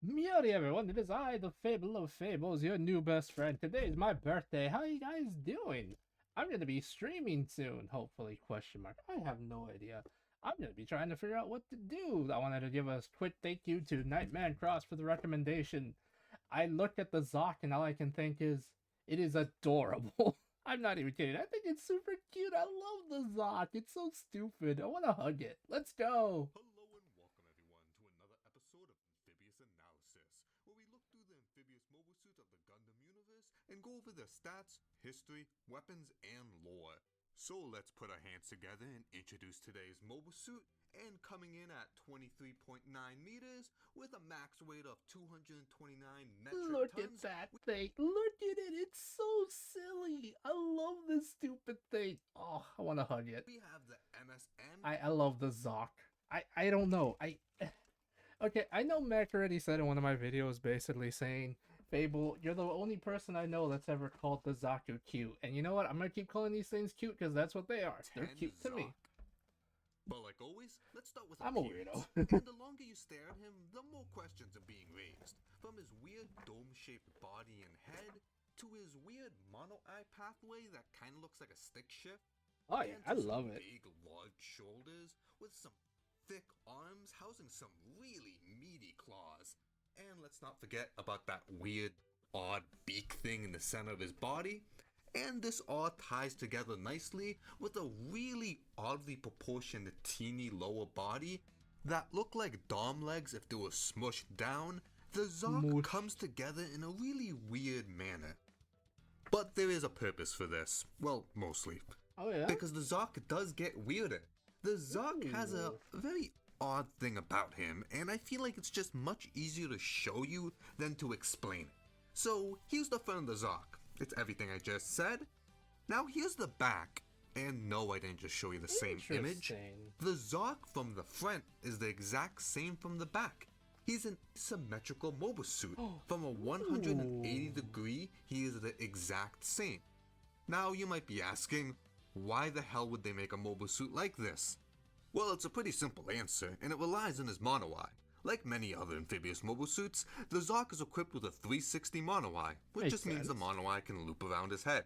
Howdy everyone, it is I, the Fable of Fables, your new best friend. Today is my birthday. How you guys doing? I'm gonna be streaming soon, hopefully, question mark. I have no idea. I'm gonna be trying to figure out what to do. I wanted to give a quick thank you to Nightman Cross for the recommendation. I looked at the Zock and all I can think is, it is adorable. I'm not even kidding. I think it's super cute. I love the Zock. It's so stupid. I wanna hug it. Let's go. Hello and welcome everyone to another episode of Amphibious Analysis, where we look through the amphibious mobile suits of the Gundam universe and go over their stats, history, weapons, and lore. So let's put our hands together and introduce today's mobile suit, and coming in at 23.9 meters with a max weight of 229 metric Look at tons. that thing. Look at it. It's so silly. I love this stupid thing. Oh, I want to hug it. We have the MSM. I love the Zock. I don't know. Okay, I know Mac already said in one of my videos basically saying, Fable, you're the only person I know that's ever called the Zaku cute. And you know what? I'm going to keep calling these things cute because that's what they are. They're cute to me. But like always, let's start with I'm a weirdo. And the longer you stare at him, the more questions are being raised. From his weird dome-shaped body and head, to his weird mono-eye pathway that kind of looks like a stick shift. Oh yeah, I love it. Big, large shoulders with some thick arms housing some really meaty claws. And let's not forget about that weird, odd beak thing in the center of his body. And this all ties together nicely with a really oddly proportioned teeny lower body that look like dom legs if they were smushed down. The Zock comes together in a really weird manner. But there is a purpose for this. Well, mostly. Oh yeah? Because the Zock does get weirder. The Zock has a very odd thing about him, and I feel like it's just much easier to show you than to explain it. So here's the front of the Zock. It's everything I just said. Now here's the back. And no, I didn't just show you the same image. The Zock from the front is the exact same from the back. He's an symmetrical mobile suit. From a 180 degree, he is the exact same. Now you might be asking, why the hell would they make a mobile suit like this? Well, it's a pretty simple answer, and it relies on his mono-eye. Like many other amphibious mobile suits, the Zock is equipped with a 360 mono-eye, which just means the mono-eye can loop around his head.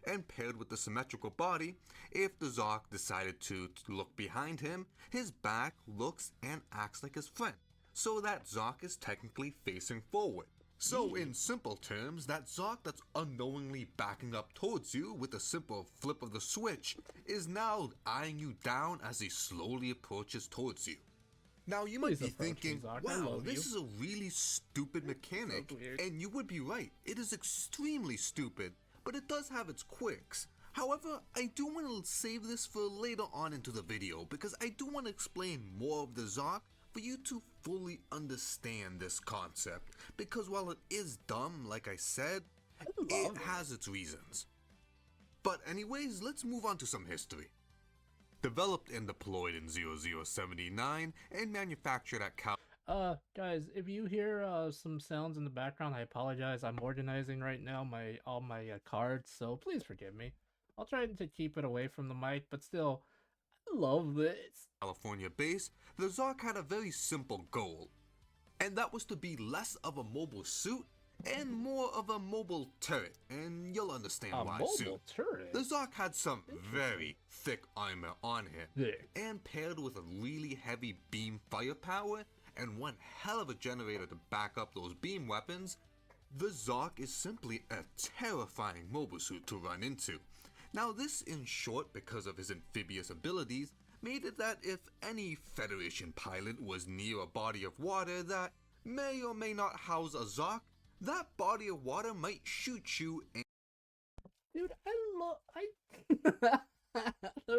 And paired with the symmetrical body, if the Zock decided to look behind him, his back looks and acts like his friend. So that Zock is technically facing forward. So in simple terms, that Zock that's unknowingly backing up towards you with a simple flip of the switch is now eyeing you down as he slowly approaches towards you. Now you might be thinking, wow, this is a really stupid mechanic, and you would be right, it is extremely stupid, but it does have its quirks. However, I do want to save this for later on into the video, because I do want to explain more of the Zock for you to fully understand this concept, because while it is dumb, like I said, it has its reasons. But anyways, let's move on to some history. Developed and deployed in 0079 and manufactured at guys, if you hear some sounds in the background, I apologize. I'm organizing right now all my cards, so please forgive me. I'll try to keep it away from the mic, but still, I love this. California base, the Zock had a very simple goal, and that was to be less of a mobile suit and more of a mobile turret, and you'll understand why soon. Turret? The Zock had some very thick armor on him, and paired with a really heavy beam firepower and one hell of a generator to back up those beam weapons, the Zock is simply a terrifying mobile suit to run into. Now this, in short, because of his amphibious abilities, made it that if any Federation pilot was near a body of water that may or may not house a Zock, that body of water might shoot you and... Dude, I love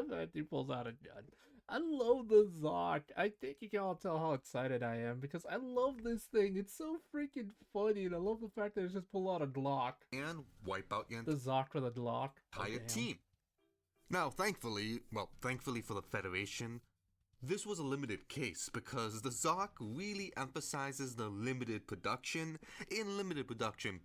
that he pulls out a gun. I love the Zock. I think you can all tell how excited I am because I love this thing. It's so freaking funny, and I love the fact that it's just pull out a Glock. And wipe out your the Zock with a Glock. Entire team. Now, thankfully for the Federation, this was a limited case because the Zock really emphasizes the limited production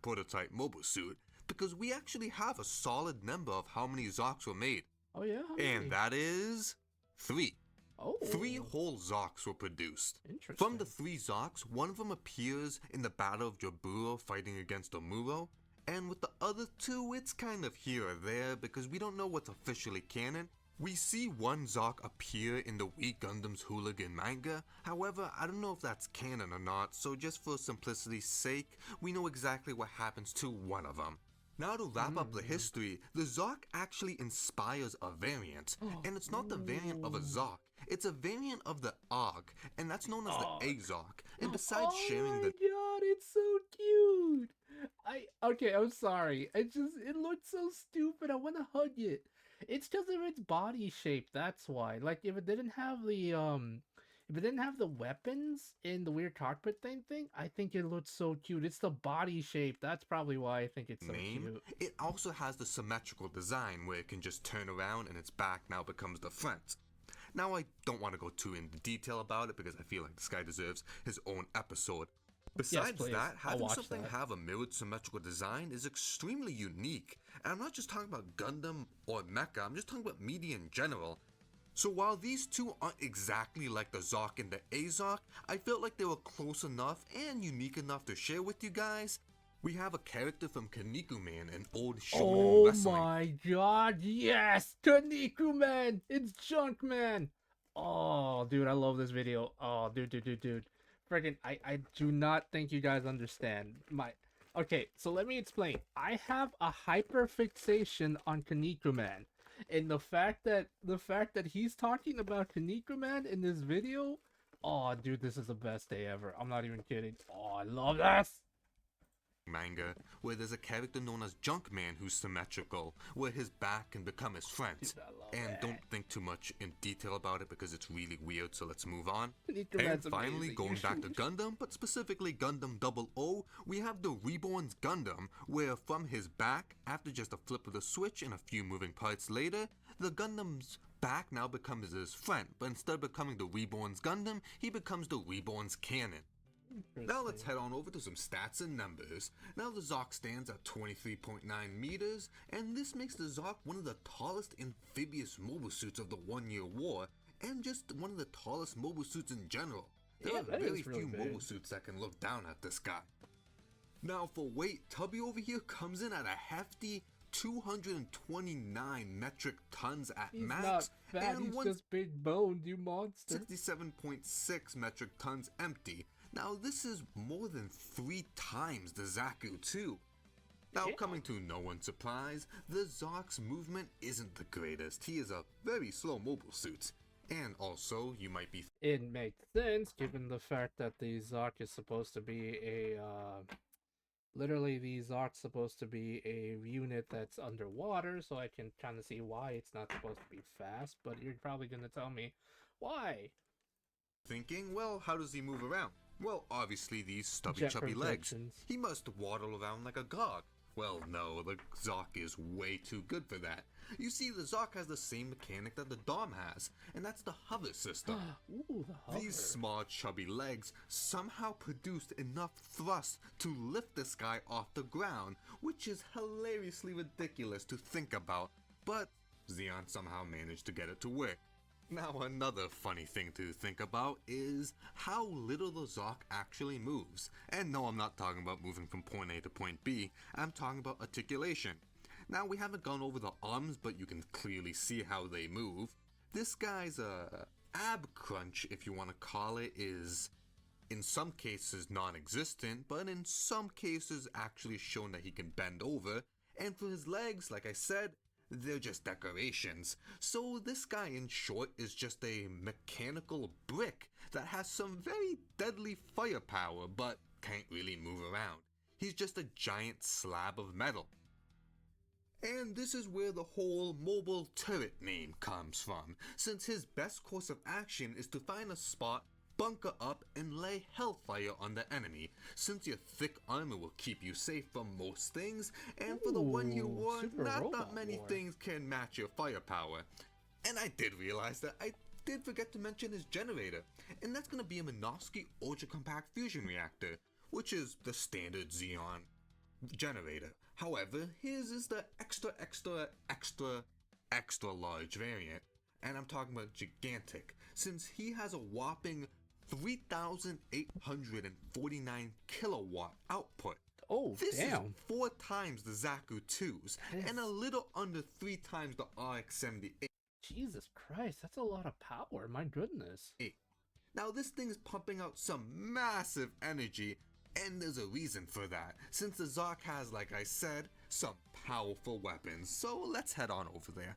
prototype mobile suit, because we actually have a solid number of how many Zocks were made. Oh yeah? And that is 3. Oh, 3 whole Zocks were produced. interesting. From the 3 Zocks, one of them appears in the Battle of Jaburo fighting against Omuro, and with the other 2, it's kind of here or there because we don't know what's officially canon. We see one Zock appear in the We Gundam's Hooligan manga, however, I don't know if that's canon or not, so just for simplicity's sake, we know exactly what happens to one of them. Now to wrap up the history, the Zock actually inspires a variant, and it's not the variant of a Zock, it's a variant of the Og, and that's known as the A-Zock, and besides sharing the... Oh my god, it's so cute! Okay, I'm sorry. It looks so stupid. I want to hug it. It's just of its body shape, that's why. Like, if it didn't have the weapons in the weird cockpit thing, I think it looks so cute. It's the body shape. That's probably why I think it's so cute. It also has the symmetrical design where it can just turn around and its back now becomes the front. Now, I don't want to go too into detail about it because I feel like this guy deserves his own episode. Besides that, having something have a mirrored symmetrical design is extremely unique. And I'm not just talking about Gundam or Mecha, I'm just talking about media in general. So while these 2 aren't exactly like the Zock and the A-Zock, I felt like they were close enough and unique enough to share with you guys. We have a character from Kinnikuman, an old shonen wrestling. Oh my god, yes! Kinnikuman! It's Junkman! Oh, dude, I love this video. Oh, dude. Friggin', I do not think you guys understand. Okay, so let me explain. I have a hyperfixation on Kinnikuman. And the fact that he's talking about Kinnikuman in this video, oh, dude, this is the best day ever. I'm not even kidding. Oh, I love this! Manga, where there's a character known as Junkman who's symmetrical, where his back can become his front. And don't think too much in detail about it because it's really weird, so let's move on. And finally, going back to Gundam, but specifically Gundam 00, we have the Reborn's Gundam, where from his back, after just a flip of the switch and a few moving parts later, the Gundam's back now becomes his front, but instead of becoming the Reborn's Gundam, he becomes the Reborn's Cannon. Now let's head on over to some stats and numbers. Now the Zock stands at 23.9 meters, and this makes the Zock one of the tallest amphibious mobile suits of the 1-year war, and just one of the tallest mobile suits in general. There are very few mobile suits that can look down at this guy. Now for weight, Tubby over here comes in at a hefty 229 metric tons at max. Not fat, and he's just big boned, you monster. 67.6 metric tons empty. Now this is more than 3 times the Zaku 2. Now coming to no one's surprise, the Zock's movement isn't the greatest. He is a very slow mobile suit. And also, you might be... It makes sense given the fact that the Zock is supposed to be a... Literally, the Zock's supposed to be a unit that's underwater, so I can kind of see why it's not supposed to be fast, but you're probably going to tell me why. Thinking, well, how does he move around? Well, obviously these stubby chubby legs. He must waddle around like a gog. Well, no, the Zock is way too good for that. You see, the Zock has the same mechanic that the Dom has, and that's the hover system. Ooh, the hover. These small chubby legs somehow produced enough thrust to lift this guy off the ground, which is hilariously ridiculous to think about, but Zeon somehow managed to get it to work. Now another funny thing to think about is how little the Zock actually moves. And no, I'm not talking about moving from point A to point B, I'm talking about articulation. Now we haven't gone over the arms, but you can clearly see how they move. This guy's ab crunch, if you want to call it, is in some cases non-existent, but in some cases actually shown that he can bend over. And for his legs, like I said, they're just decorations. So this guy, in short, is just a mechanical brick that has some very deadly firepower, but can't really move around. He's just a giant slab of metal. And this is where the whole mobile turret name comes from, since his best course of action is to find a spot, bunker up, and lay hellfire on the enemy, since your thick armor will keep you safe from most things, and for the 1-year war, not that many things can match your firepower. And I did realize that I did forget to mention his generator, and that's going to be a Minovsky Ultra Compact Fusion Reactor, which is the standard Zeon generator. However, his is the extra large variant. And I'm talking about gigantic, since he has a whopping 3,849 kilowatt output. Oh, This damn. is 4 times the Zaku 2's and a little under 3 times the RX-78. Jesus Christ, that's a lot of power. My goodness. Now this thing is pumping out some massive energy, and there's a reason for that, since the Zock has, like I said, some powerful weapons, so let's head on over there.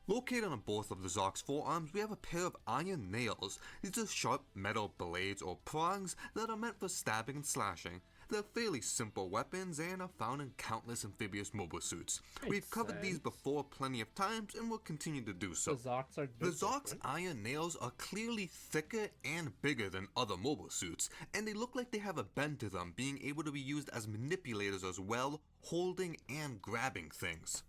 Located on both of the Zock's forearms, we have a pair of iron nails. These are sharp metal blades or prongs that are meant for stabbing and slashing. They're fairly simple weapons and are found in countless amphibious mobile suits. We've covered these before plenty of times and will continue to do so. The Zocks are The Zock's iron nails are clearly thicker and bigger than other mobile suits, and they look like they have a bend to them, being able to be used as manipulators as well, holding and grabbing things.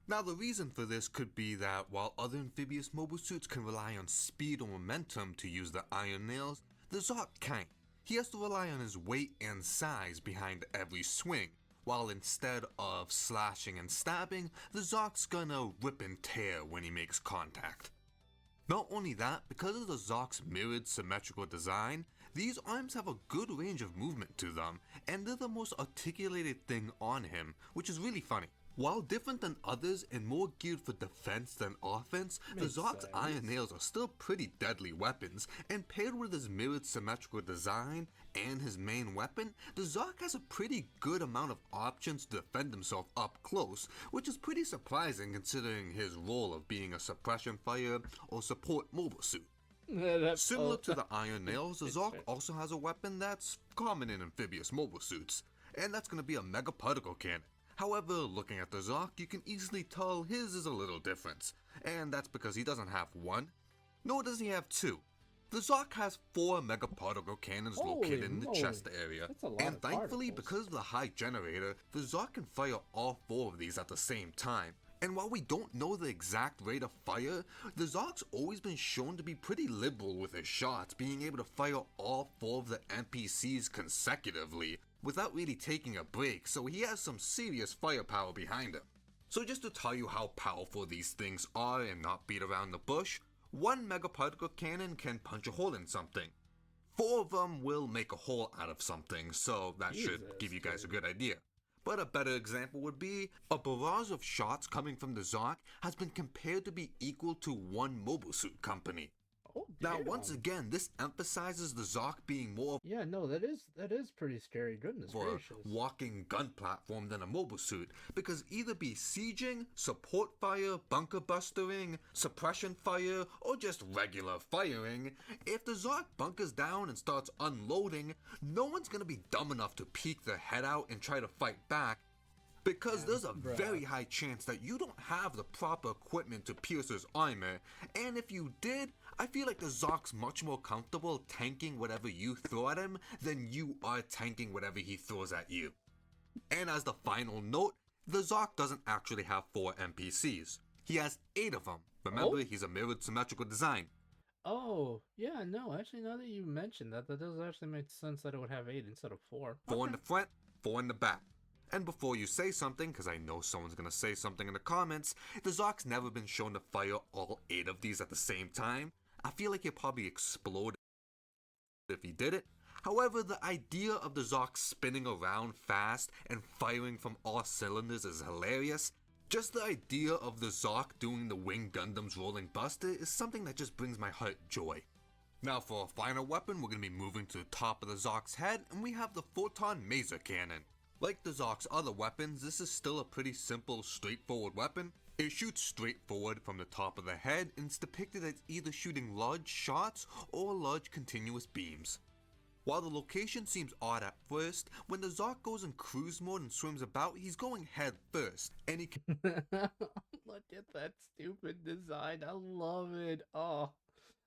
Now the reason for this could be that while other amphibious mobile suits can rely on speed or momentum to use the iron nails, the Zock can't. He has to rely on his weight and size behind every swing, while instead of slashing and stabbing, the Zock's gonna rip and tear when he makes contact. Not only that, because of the Zock's mirrored symmetrical design, these arms have a good range of movement to them, and they're the most articulated thing on him, which is really funny. While different than others and more geared for defense than offense, the Zock's iron nails are still pretty deadly weapons, and paired with his mirrored symmetrical design and his main weapon, the Zock has a pretty good amount of options to defend himself up close, which is pretty surprising considering his role of being a suppression fire or support mobile suit. Similar to the iron nails, the Zock also has a weapon that's common in amphibious mobile suits, and that's going to be a mega particle cannon. However, looking at the Zock, you can easily tell his is a little different, and that's because he doesn't have one, nor does he have two. The Zock has 4 mega particle cannons located in the chest area, and thankfully, because of the high generator, the Zock can fire all 4 of these at the same time. And while we don't know the exact rate of fire, the Zock's always been shown to be pretty liberal with his shots, being able to fire all 4 of the NPCs consecutively, without really taking a break, so he has some serious firepower behind him. So just to tell you how powerful these things are and not beat around the bush, 1 mega particle cannon can punch a hole in something. 4 of them will make a hole out of something, so that should give you guys a good idea. But a better example would be, a barrage of shots coming from the Zock has been compared to be equal to 1 mobile suit company. Oh, now, once again, this emphasizes the Zock being more yeah, no, that is pretty scary. Goodness gracious. Walking gun platform than a mobile suit, because either be sieging, support fire, bunker bustering, suppression fire, or just regular firing, if the Zock bunkers down and starts unloading, no one's gonna be dumb enough to peek their head out and try to fight back, because there's a very high chance that you don't have the proper equipment to pierce his armor, and if you did, I feel like the Zock's much more comfortable tanking whatever you throw at him than you are tanking whatever he throws at you. And as the final note, the Zock doesn't actually have 4 NPCs. He has 8 of them. Remember, he's a mirrored symmetrical design. Oh, yeah, no, actually, now that you mentioned that, that does actually make sense that it would have 8 instead of 4. 4 in the front, 4 in the back. And before you say something, because I know someone's going to say something in the comments, the Zock's never been shown to fire all 8 of these at the same time. I feel like he'd probably explode if he did it. However, the idea of the Zock spinning around fast and firing from all cylinders is hilarious. Just the idea of the Zock doing the Wing Gundam's rolling buster is something that just brings my heart joy. Now for our final weapon, we're going to be moving to the top of the Zock's head, and we have the Photon Maser Cannon. Like the Zock's other weapons, this is still a pretty simple, straightforward weapon. It shoots straight forward from the top of the head and it's depicted as either shooting large shots or large continuous beams. While the location seems odd at first, when the Zock goes in cruise mode and swims about, he's going head first, and he can Look at that stupid design, I love it. Oh,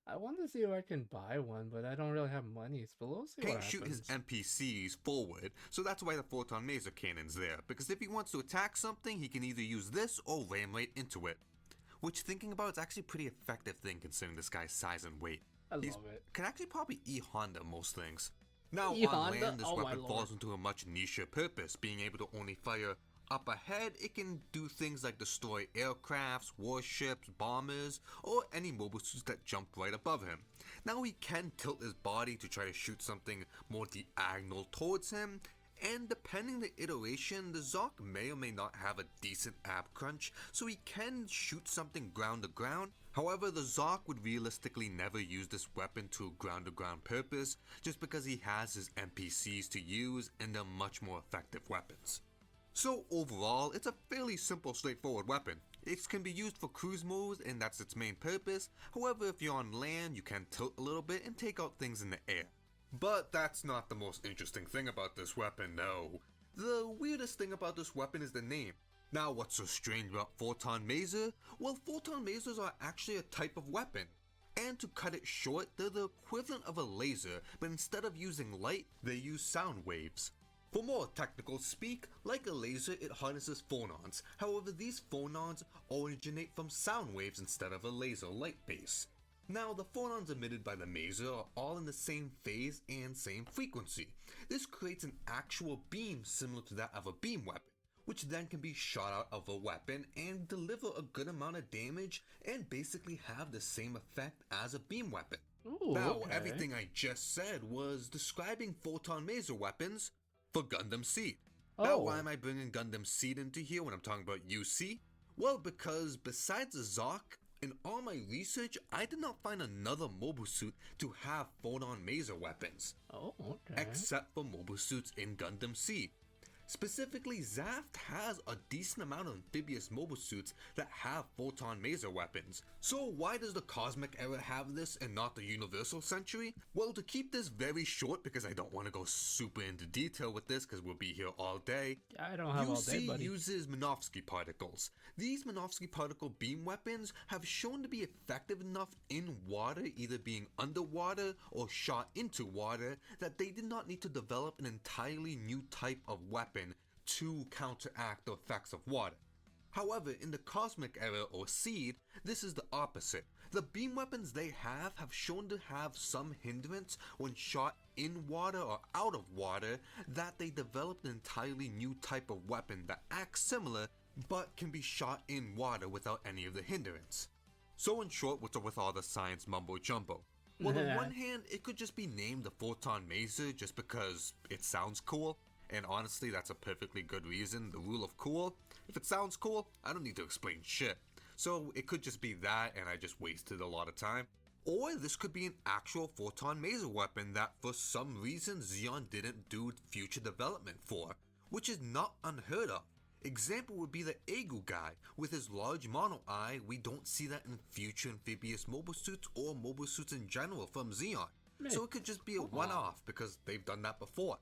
I want to see if I can buy one, but I don't really have money, so we'll see what can't happens. shoot his NPCs forward, so that's why the Photon Maser Cannon's there, because if he wants to attack something, he can either use this or ram right into it. Which, thinking about it's actually a pretty effective thing considering this guy's size and weight. I love it. Can actually probably E-Honda most things. Now, on E-Honda? land, this Oh, my weapon lord. falls into a much nicher purpose, being able to only fire Up ahead, it can do things like destroy aircrafts, warships, bombers, or any mobile suits that jump right above him. Now he can tilt his body to try to shoot something more diagonal towards him, and depending the iteration, the Zock may or may not have a decent ab crunch, so he can shoot something ground to ground. However, the Zock would realistically never use this weapon to ground to ground purpose, just because he has his NPCs to use and they're much more effective weapons. So overall, it's a fairly simple, straightforward weapon. It can be used for cruise modes and that's its main purpose. However, if you're on land, you can tilt a little bit and take out things in the air. But that's not the most interesting thing about this weapon, no. The weirdest thing about this weapon is the name. Now, what's so strange about photon maser? Well, photon masers are actually a type of weapon. And to cut it short, they're the equivalent of a laser, but instead of using light, they use sound waves. For more technical speak, like a laser, it harnesses phonons. However, these phonons originate from sound waves instead of a laser light base. Now, the phonons emitted by the maser are all in the same phase and same frequency. This creates an actual beam similar to that of a beam weapon, which then can be shot out of a weapon and deliver a good amount of damage and basically have the same effect as a beam weapon. Ooh, now, okay. everything I just said was describing photon maser weapons for Gundam Seed. Now, why am I bringing Gundam Seed into here when I'm talking about UC? Well, because besides the Zock, in all my research, I did not find another mobile suit to have photon maser weapons. Oh, okay. Except for mobile suits in Gundam Seed. Specifically, Zaft has a decent amount of amphibious mobile suits that have photon maser weapons. So why does the Cosmic Era have this and not the Universal Century? Well, to keep this very short, because I don't want to go super into detail with this because we'll be here all day, I don't have all day, buddy. uses Minovsky particles. These Minovsky particle beam weapons have shown to be effective enough in water, either being underwater or shot into water, that they did not need to develop an entirely new type of weapon to counteract the effects of water. However, in the Cosmic Era or Seed, this is the opposite. The beam weapons they have shown to have some hindrance when shot in water or out of water, that they developed an entirely new type of weapon that acts similar but can be shot in water without any of the hindrance. So in short, what's up with all the science mumbo jumbo? Well, on one hand, it could just be named the Photon Maser just because it sounds cool. And honestly, that's a perfectly good reason. The rule of cool. If it sounds cool, I don't need to explain shit. So it could just be that and I just wasted a lot of time. Or this could be an actual photon maser weapon that for some reason Xeon didn't do future development for, which is not unheard of. Example would be the Egu guy. With his large mono eye, we don't see that in future amphibious mobile suits or mobile suits in general from Xeon. So it could just be a one-off because they've done that before.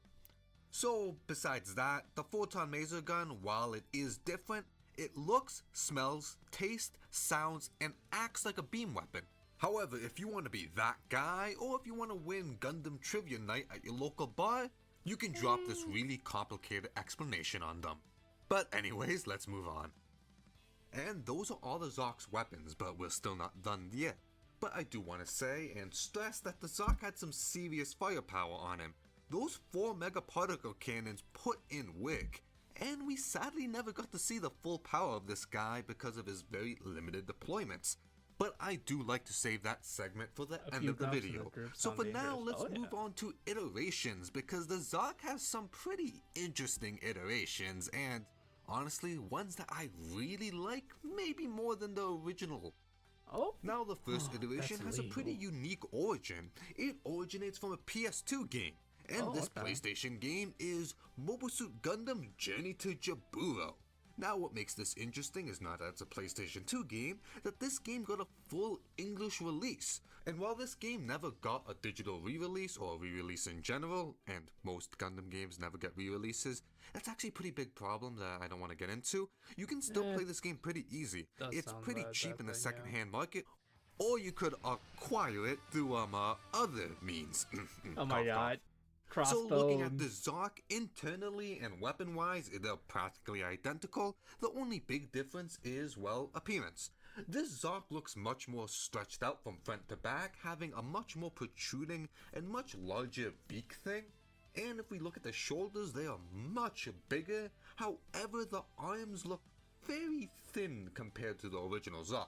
So, besides that, the Photon Maser gun, while it is different, it looks, smells, tastes, sounds, and acts like a beam weapon. However, if you want to be that guy, or if you want to win Gundam Trivia Night at your local bar, you can drop this really complicated explanation on them. But anyways, let's move on. And those are all the Zock's weapons, but we're still not done yet. But I do want to say and stress that the Zock had some serious firepower on him. Those 4 megaparticle cannons put in work, and we sadly never got to see the full power of this guy because of his very limited deployments. But I do like to save that segment for the end of the video. So for now, let's move on to iterations, because the Zock has some pretty interesting iterations, and honestly, ones that I really like, maybe more than the original. Now the first iteration has a pretty unique origin. It originates from a PS2 game. And this PlayStation game is Mobile Suit Gundam Journey to Jaburo. Now what makes this interesting is not that it's a PlayStation 2 game, that this game got a full English release. And while this game never got a digital re-release or a re-release in general, and most Gundam games never get re-releases, that's actually a pretty big problem that I don't want to get into. You can still play this game pretty easy. It's pretty cheap in the second-hand market, or you could acquire it through other means. Oh my god. So looking at the Zock, internally and weapon-wise, they're practically identical. The only big difference is, well, appearance. This Zock looks much more stretched out from front to back, having a much more protruding and much larger beak thing. And if we look at the shoulders, they are much bigger. However, the arms look very thin compared to the original Zock.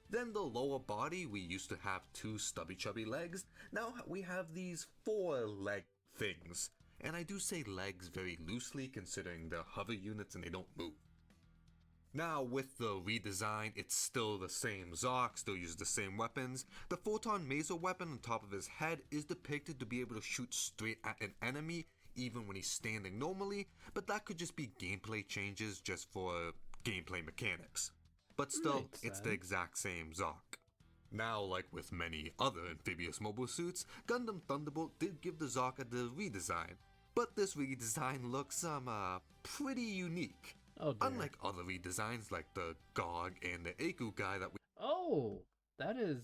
Then the lower body, we used to have 2 stubby chubby legs. Now we have these 4 leg things. And I do say legs very loosely considering they're hover units and they don't move. Now with the redesign, it's still the same Zock, still uses the same weapons. The photon maser weapon on top of his head is depicted to be able to shoot straight at an enemy even when he's standing normally, but that could just be gameplay changes just for gameplay mechanics. But still, it's the exact same Zock. Now, like with many other Amphibious mobile suits, Gundam Thunderbolt did give the Zock a redesign, but this redesign looks pretty unique. Unlike other redesigns like the Gog and the Aku guy that we— Oh, that is...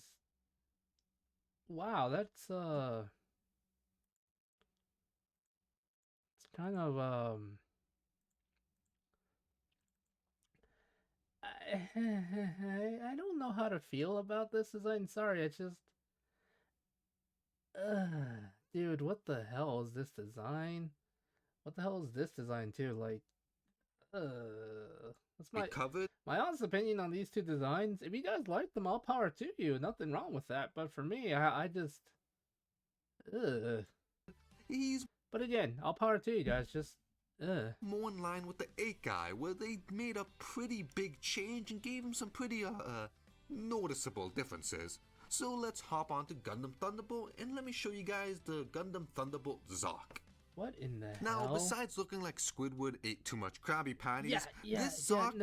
Wow, that's it's kind of I don't know how to feel about this design. Sorry, it's just dude, what the hell is this design? What the hell is this design too? Like that's my honest opinion on these 2 designs. If you guys like them, all power to you. Nothing wrong with that. But for me, I just But again, all power to you guys. Just more in line with the 8 guy, where they made a pretty big change and gave him some pretty noticeable differences. So let's hop on to Gundam Thunderbolt and let me show you guys the Gundam Thunderbolt Zock. What in the hell? Now, besides looking like Squidward ate too much Krabby Patties, this Zock...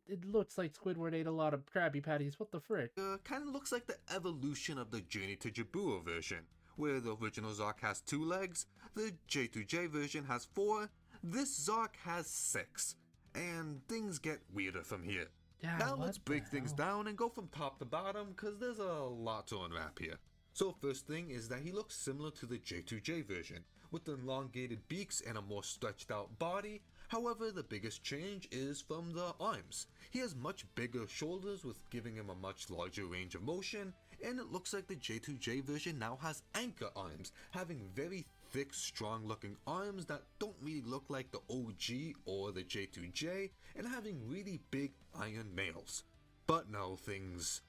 it looks like Squidward ate a lot of Krabby Patties. What the frick? Kind of looks like the evolution of the Journey to Jaburo version, where the original Zock has 2 legs, the J2J version has 4, this Zock has 6, and things get weirder from here. Yeah, now let's break things down and go from top to bottom, cause there's a lot to unwrap here. So first thing is that he looks similar to the J2J version, with elongated beaks and a more stretched out body. However, the biggest change is from the arms. He has much bigger shoulders with giving him a much larger range of motion, and it looks like the J2J version now has anchor arms, having very thick, strong looking arms that don't really look like the OG or the J2J, and having really big iron nails. But no, things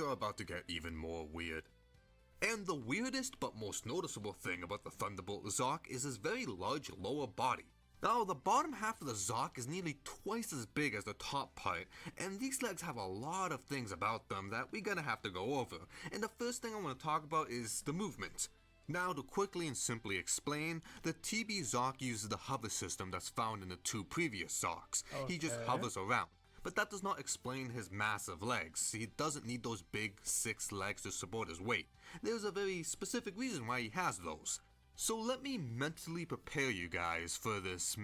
are about to get even more weird. And the weirdest but most noticeable thing about the Thunderbolt Zock is his very large lower body. Now, the bottom half of the Zock is nearly twice as big as the top part, and these legs have a lot of things about them that we're gonna have to go over. And the first thing I want to talk about is the movement. Now, to quickly and simply explain, the TB Zock uses the hover system that's found in the 2 previous Zocks. He just hovers around. But that does not explain his massive legs. He doesn't need those big 6 legs to support his weight. There's a very specific reason why he has those. So let me mentally prepare you guys for this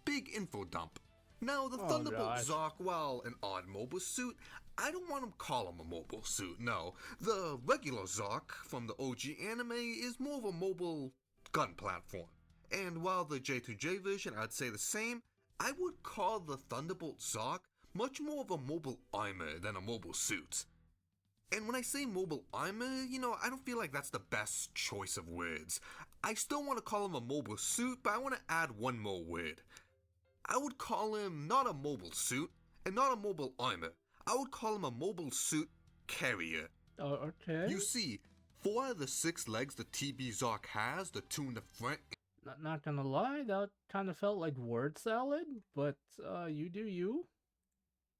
big info dump. Now, the Thunderbolt Zock, while an odd mobile suit, I don't want to call him a mobile suit, no. The regular Zock from the OG anime is more of a mobile gun platform. And while the J2J version, I'd say the same, I would call the Thunderbolt Zock much more of a mobile armor than a mobile suit. And when I say mobile armor, I don't feel like that's the best choice of words. I still want to call him a mobile suit, but I want to add one more word. I would call him not a mobile suit, and not a mobile armor. I would call him a mobile suit carrier. Oh, okay. You see, 4 of the 6 legs the TB Zock has, the 2 in the front... Not gonna lie, that kind of felt like word salad, but you do you.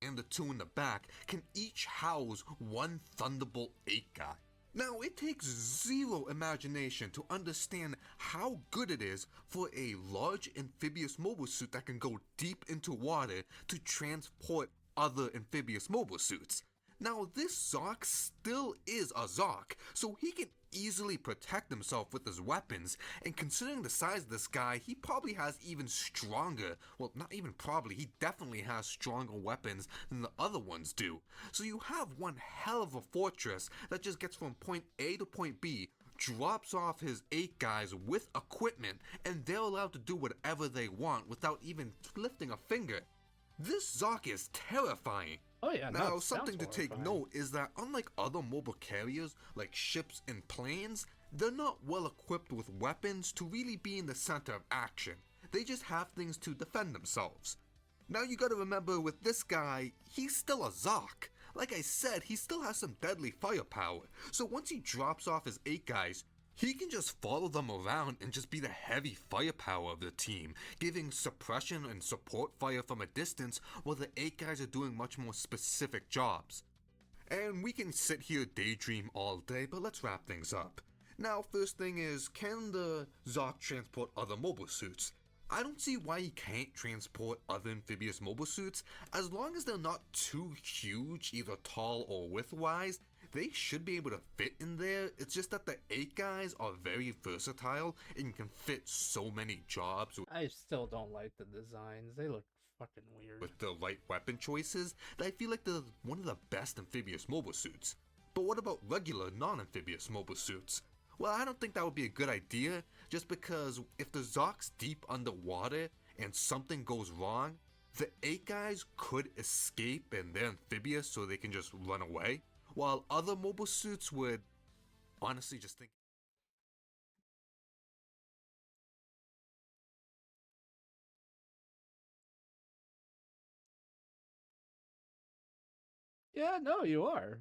And the 2 in the back can each house one Thunderbolt 8 guy. Now, it takes zero imagination to understand how good it is for a large amphibious mobile suit that can go deep into water to transport other amphibious mobile suits. Now, this Zock still is a Zock, so he can easily protect himself with his weapons, and considering the size of this guy, he probably has even stronger, well, not even probably, he definitely has stronger weapons than the other ones do. So you have one hell of a fortress that just gets from point A to point B, drops off his 8 guys with equipment, and they're allowed to do whatever they want without even lifting a finger. This Zock is terrifying. Oh yeah, now, something to take note is that unlike other mobile carriers like ships and planes, They're not well equipped with weapons to really be in the center of action. They just have things to defend themselves. Now you gotta remember with this guy, he's still a Zock. Like I said, he still has some deadly firepower, so once he drops off his 8 guys, he can just follow them around and just be the heavy firepower of the team, giving suppression and support fire from a distance while the 8 guys are doing much more specific jobs. And we can sit here daydream all day, but let's wrap things up. Now, first thing is, can the Zock transport other mobile suits? I don't see why he can't transport other amphibious mobile suits. As long as they're not too huge, either tall or width-wise, they should be able to fit in there. It's just that the 8 guys are very versatile and can fit so many jobs I still don't like the designs. They look fucking weird. with the right weapon choices that I feel like they're one of the best amphibious mobile suits. But what about regular non-amphibious mobile suits? Well, I don't think that would be a good idea, just because if the Zock's deep underwater and something goes wrong, the 8 guys could escape and they're amphibious so they can just run away, while other mobile suits would honestly just think. Yeah, no, you are.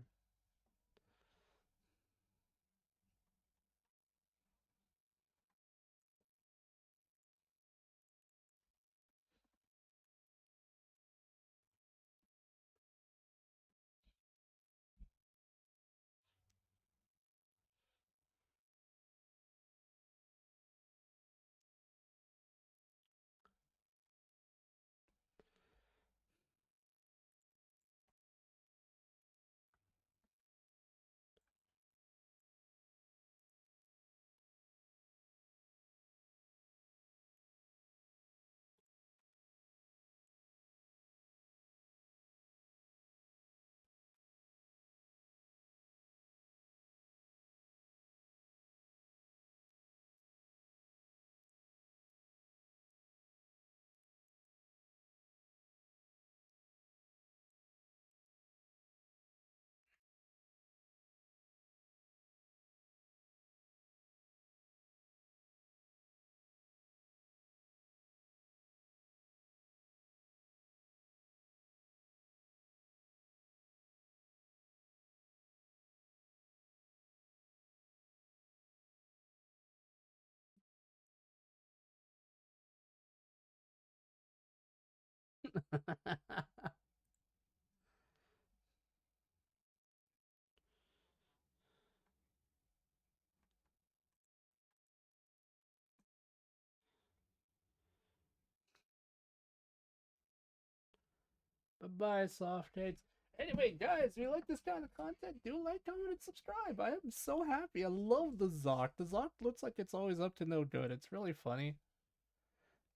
Bye-bye, soft dates. Anyway, guys, if you like this kind of content, do like, comment, and subscribe. I am so happy. I love the Zock. The Zock looks like it's always up to no good. It's really funny.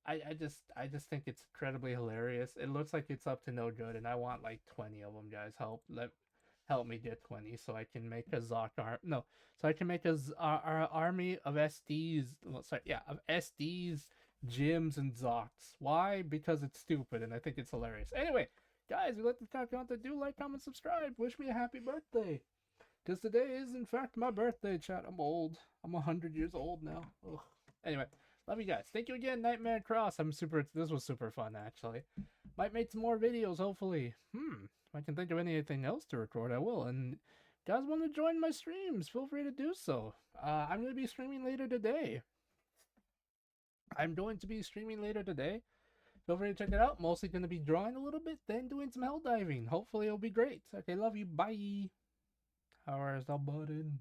I just think it's incredibly hilarious. It looks like it's up to no good, and I want like 20 of them, guys. Help me get 20 so I can make a Zock arm. No, so I can make our army of SDs. Well, sorry, yeah, of SDs, Gyms, and Zocks. Why? Because it's stupid, and I think it's hilarious. Anyway, guys, if you like this kind of content, do like, comment, subscribe. Wish me a happy birthday, because today is in fact my birthday. Chat. I'm old. I'm 100 years old now. Ugh. Anyway. Love you guys. Thank you again, Nightmare Cross. This was super fun, actually. Might make some more videos, hopefully. If I can think of anything else to record, I will. And if you guys want to join my streams, feel free to do so. I'm going to be streaming later today. Feel free to check it out. Mostly going to be drawing a little bit, then doing some hell diving. Hopefully it'll be great. Okay, love you. Bye. How is the button?